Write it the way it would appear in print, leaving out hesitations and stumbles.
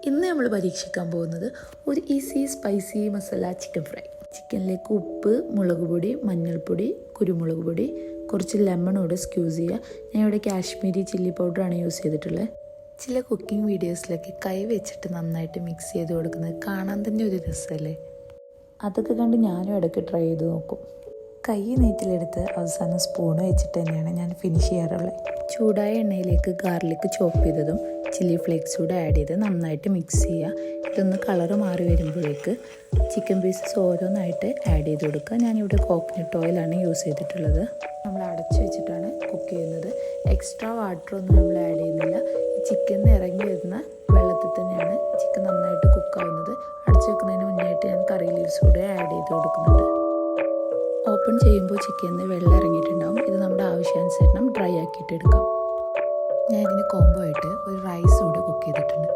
ഇന്ന് നമ്മൾ പരീക്ഷിക്കാൻ പോകുന്നത് ഒരു easy spicy masala chicken fry. ചിക്കനിലേക്ക് ഉപ്പ്, മുളക് പൊടി, മഞ്ഞൾപ്പൊടി, കുരുമുളക് പൊടി, കുറച്ച് ലെമണോടെ സ്ക്യൂസ് ചെയ്യുക. ഞാൻ ഇവിടെ കാശ്മീരി ചില്ലി പൗഡറാണ് യൂസ് ചെയ്തിട്ടുള്ളത്. ചില കുക്കിംഗ് വീഡിയോസിലൊക്കെ കൈ വെച്ചിട്ട് നന്നായിട്ട് മിക്സ് ചെയ്ത് കൊടുക്കുന്നത് കാണാൻ തന്നെ ഒരു രസമല്ലേ. അതൊക്കെ കണ്ട് ഞാനും ഇടയ്ക്ക് ട്രൈ ചെയ്ത് നോക്കും. കൈ നെയ്റ്റിലെടുത്ത് അവസാനം സ്പൂൺ വെച്ചിട്ട് തന്നെയാണ് ഞാൻ ഫിനിഷ് ചെയ്യാറുള്ളത്. ചൂടായ എണ്ണയിലേക്ക് ഗാർലിക് ചോപ്പ് ചെയ്തതും ചില്ലി ഫ്ലേക്സ് കൂടെ ആഡ് ചെയ്ത് നന്നായിട്ട് മിക്സ് ചെയ്യുക. ഇതൊന്ന് കളറ് മാറി വരുമ്പോഴേക്ക് ചിക്കൻ പീസസ് ഓരോന്നായിട്ട് ആഡ് ചെയ്ത് കൊടുക്കുക. ഞാനിവിടെ കോക്കനട്ട് ഓയിലാണ് യൂസ് ചെയ്തിട്ടുള്ളത്. നമ്മൾ അടച്ചു വെച്ചിട്ടാണ് കുക്ക് ചെയ്യുന്നത്. എക്സ്ട്രാ വാട്ടറൊന്നും നമ്മൾ ആഡ് ചെയ്യുന്നില്ല. ഈ ചിക്കനിൽ ഇറങ്ങി വരുന്ന വെള്ളത്തിൽ തന്നെയാണ് ചിക്കൻ നന്നായിട്ട് കുക്കാവുന്നത്. അടച്ചു വെക്കുന്നതിന് മുന്നായിട്ട് ഞാൻ കറി ലീവ്സ് കൂടെ ആഡ് ചെയ്ത് കൊടുക്കുന്നുണ്ട്. ഓപ്പൺ ചെയ്യുമ്പോൾ ചിക്കനിൽ വെള്ളം ഇറങ്ങിയിട്ടുണ്ടാകും. ഇത് നമ്മുടെ ആവശ്യാനുസരണം ഡ്രൈ ആക്കിയിട്ട് എടുക്കാം. ഞാൻ ഇതിന് കോംബോ ആയിട്ട് ഒരു റൈസ് കൂടെ കുക്ക് ചെയ്തിട്ടുണ്ട്.